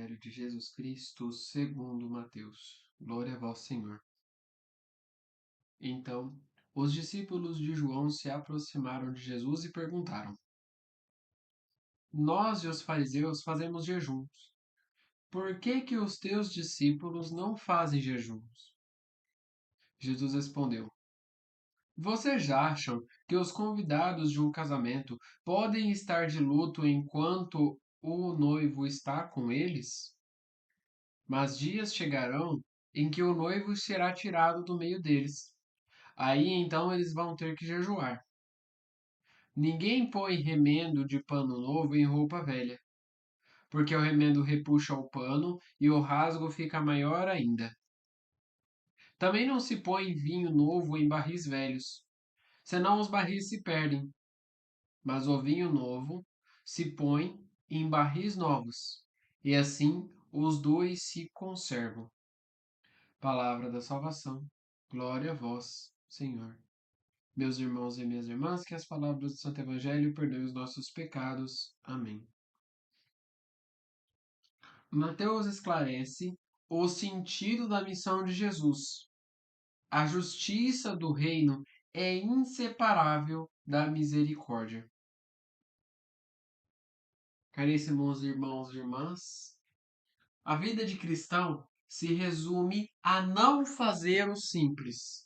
Evangelho de Jesus Cristo segundo Mateus. Glória a vós, Senhor. Então, os discípulos de João se aproximaram de Jesus e perguntaram: Nós e os fariseus fazemos jejuns. Por que que os teus discípulos não fazem jejuns? Jesus respondeu: Vocês acham que os convidados de um casamento podem estar de luto enquanto o noivo está com eles? Mas dias chegarão em que o noivo será tirado do meio deles. Aí então eles vão ter que jejuar. Ninguém põe remendo de pano novo em roupa velha, porque o remendo repuxa o pano e o rasgo fica maior ainda. Também não se põe vinho novo em barris velhos, senão os barris se perdem. Mas o vinho novo se põe em barris novos, e assim os dois se conservam. Palavra da salvação. Glória a vós, Senhor. Meus irmãos e minhas irmãs, que as palavras do Santo Evangelho perdoem os nossos pecados. Amém. Mateus esclarece o sentido da missão de Jesus. A justiça do reino é inseparável da misericórdia. Caríssimos irmãos e irmãs, a vida de cristão se resume a não fazer o simples.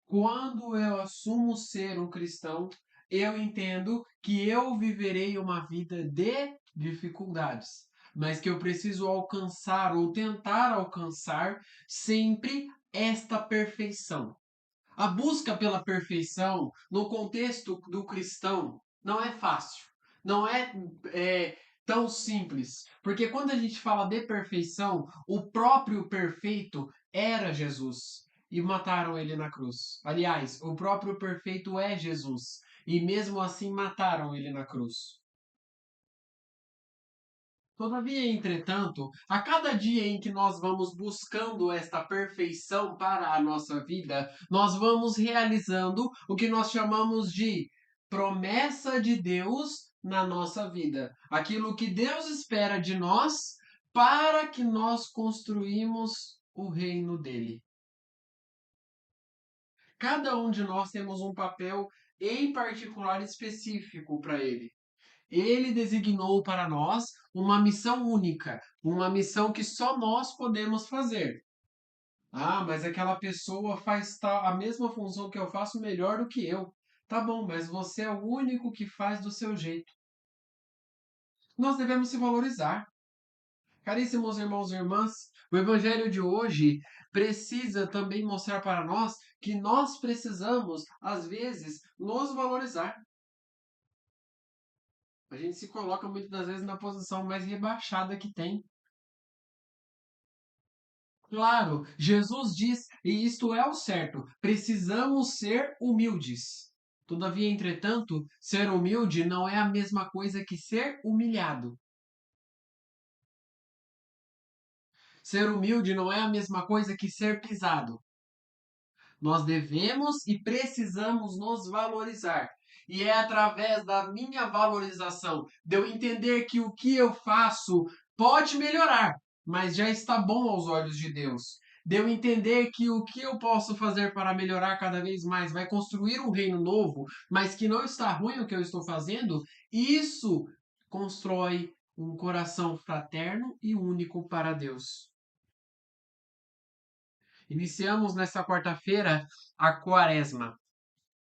Quando eu assumo ser um cristão, eu entendo que eu viverei uma vida de dificuldades, mas que eu preciso alcançar ou tentar alcançar sempre esta perfeição. A busca pela perfeição no contexto do cristão não é fácil, não é tão simples, porque quando a gente fala de perfeição, o próprio perfeito era Jesus e mataram ele na cruz. Aliás, o próprio perfeito é Jesus e mesmo assim mataram ele na cruz. Todavia, entretanto, a cada dia em que nós vamos buscando esta perfeição para a nossa vida, nós vamos realizando o que nós chamamos de promessa de Deus na nossa vida. Aquilo que Deus espera de nós para que nós construímos o reino dele. Cada um de nós temos um papel em particular específico para ele. Ele designou para nós uma missão única, uma missão que só nós podemos fazer. Ah, mas aquela pessoa faz a mesma função que eu faço melhor do que eu. Tá bom, mas você é o único que faz do seu jeito. Nós devemos se valorizar. Caríssimos irmãos e irmãs, o evangelho de hoje precisa também mostrar para nós que nós precisamos, às vezes, nos valorizar. A gente se coloca muitas das vezes na posição mais rebaixada que tem. Claro, Jesus diz, e isto é o certo, precisamos ser humildes. Todavia, entretanto, ser humilde não é a mesma coisa que ser humilhado. Ser humilde não é a mesma coisa que ser pisado. Nós devemos e precisamos nos valorizar. E é através da minha valorização, de eu entender que o que eu faço pode melhorar, mas já está bom aos olhos de Deus. De eu entender que o que eu posso fazer para melhorar cada vez mais vai construir um reino novo, mas que não está ruim o que eu estou fazendo, isso constrói um coração fraterno e único para Deus. Iniciamos nesta quarta-feira a Quaresma,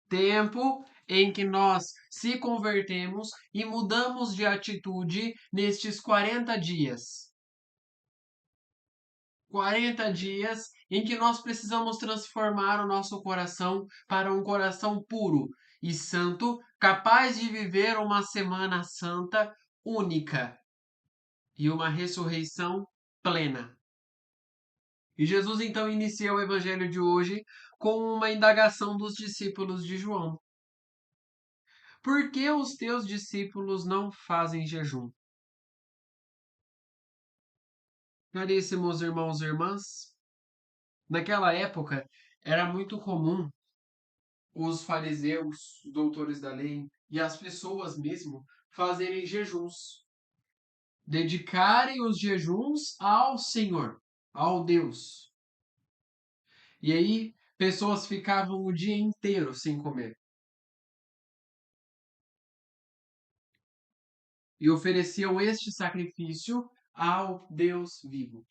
tempo em que nós se convertemos e mudamos de atitude nestes 40 dias. 40 dias em que nós precisamos transformar o nosso coração para um coração puro e santo, capaz de viver uma semana santa única e uma ressurreição plena. E Jesus então inicia o evangelho de hoje com uma indagação dos discípulos de João. Por que os teus discípulos não fazem jejum? Caríssimos irmãos e irmãs, naquela época era muito comum os fariseus, os doutores da lei e as pessoas mesmo fazerem jejuns. dedicarem os jejuns ao Senhor, ao Deus. E aí, pessoas ficavam o dia inteiro sem comer e ofereciam este sacrifício ao Deus vivo.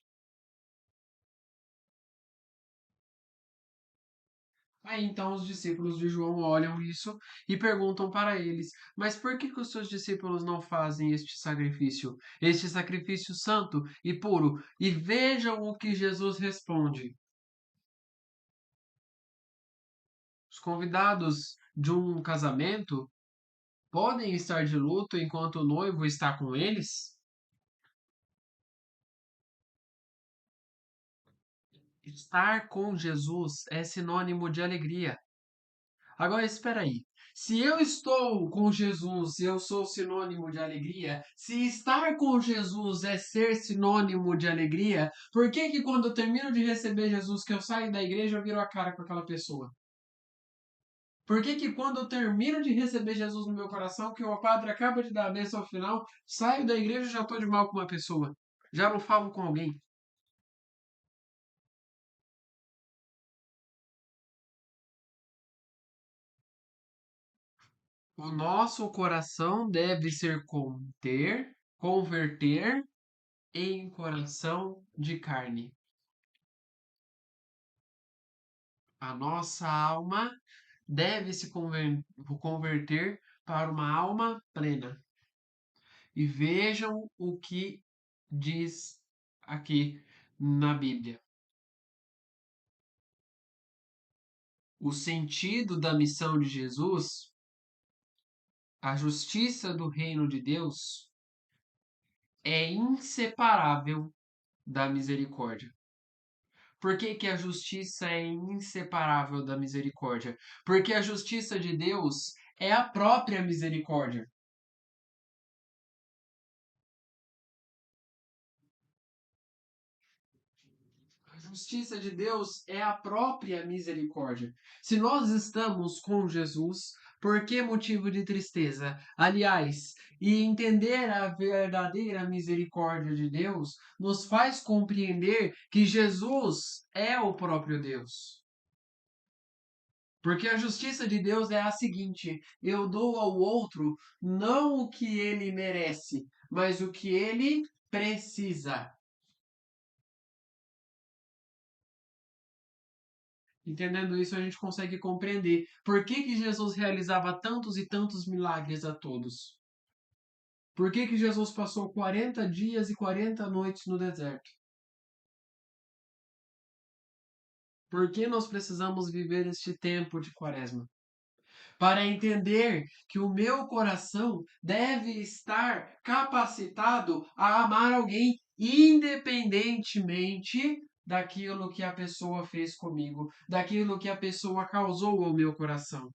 Aí então os discípulos de João olham isso e perguntam para eles: Mas por que os seus discípulos não fazem este sacrifício santo e puro? E vejam o que Jesus responde. Os convidados de um casamento podem estar de luto enquanto o noivo está com eles? Estar com Jesus é sinônimo de alegria. Agora, espera aí. Se eu estou com Jesus, eu sou sinônimo de alegria. Se estar com Jesus é ser sinônimo de alegria, por que que quando eu termino de receber Jesus, que eu saio da igreja, eu viro a cara com aquela pessoa? Por que que quando eu termino de receber Jesus no meu coração, que o padre acaba de dar a bênção ao final, saio da igreja e já estou de mal com uma pessoa? Já não falo com alguém? O nosso coração deve ser converter em coração de carne. A nossa alma deve se converter para uma alma plena. E vejam o que diz aqui na Bíblia. O sentido da missão de Jesus, a justiça do reino de Deus, é inseparável da misericórdia. Por que que a justiça é inseparável da misericórdia? Porque a justiça de Deus é a própria misericórdia. A justiça de Deus é a própria misericórdia. Se nós estamos com Jesus, por que motivo de tristeza? Aliás, e entender a verdadeira misericórdia de Deus nos faz compreender que Jesus é o próprio Deus. Porque a justiça de Deus é a seguinte: eu dou ao outro não o que ele merece, mas o que ele precisa. Entendendo isso, a gente consegue compreender por que que Jesus realizava tantos e tantos milagres a todos. Por que que Jesus passou 40 dias e 40 noites no deserto? Por que nós precisamos viver este tempo de quaresma? Para entender que o meu coração deve estar capacitado a amar alguém independentemente daquilo que a pessoa fez comigo, daquilo que a pessoa causou ao meu coração.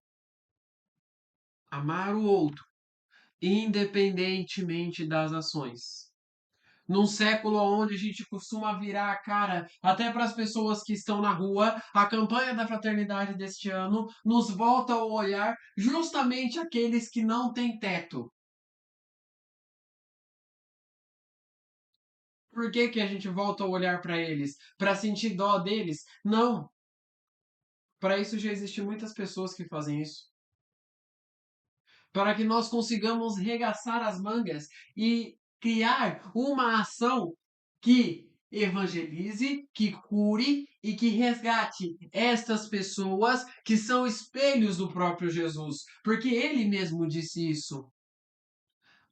Amar o outro, independentemente das ações. Num século onde a gente costuma virar a cara até para as pessoas que estão na rua, a campanha da fraternidade deste ano nos volta a olhar justamente aqueles que não têm teto. Por que que a gente volta a olhar para eles? Para sentir dó deles? Não. Para isso já existem muitas pessoas que fazem isso. Para que nós consigamos regaçar as mangas e criar uma ação que evangelize, que cure e que resgate estas pessoas que são espelhos do próprio Jesus, porque ele mesmo disse isso.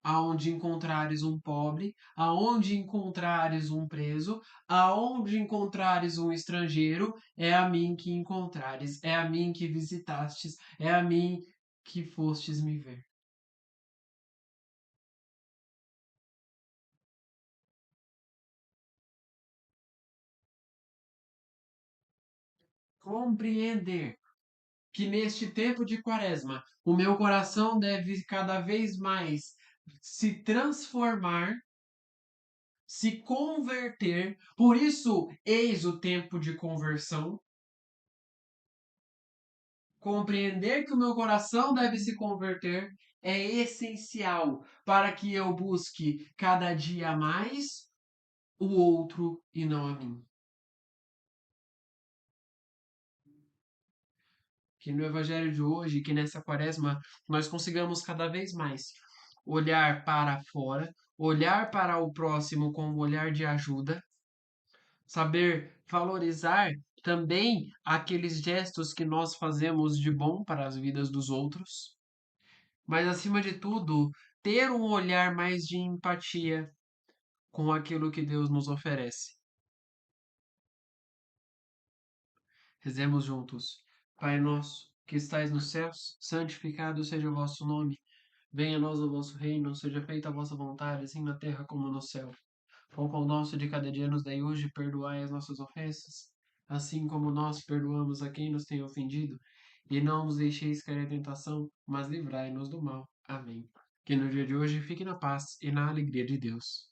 Aonde encontrares um pobre, aonde encontrares um preso, aonde encontrares um estrangeiro, é a mim que encontrares, é a mim que visitastes, é a mim que fostes me ver. Compreender que neste tempo de quaresma o meu coração deve cada vez mais se transformar, se converter. Por isso, eis o tempo de conversão. Compreender que o meu coração deve se converter é essencial para que eu busque cada dia mais o outro e não a mim. Que no Evangelho de hoje, que nessa quaresma, nós consigamos cada vez mais olhar para fora, olhar para o próximo com um olhar de ajuda, saber valorizar também aqueles gestos que nós fazemos de bom para as vidas dos outros, mas acima de tudo, ter um olhar mais de empatia com aquilo que Deus nos oferece. Rezemos juntos. Pai nosso, que estais nos céus, santificado seja o vosso nome. Venha a nós o vosso reino, seja feita a vossa vontade, assim na terra como no céu. O pão nosso de cada dia nos dai hoje, perdoai as nossas ofensas, assim como nós perdoamos a quem nos tem ofendido. E não nos deixeis cair em tentação, mas livrai-nos do mal. Amém. Que no dia de hoje fique na paz e na alegria de Deus.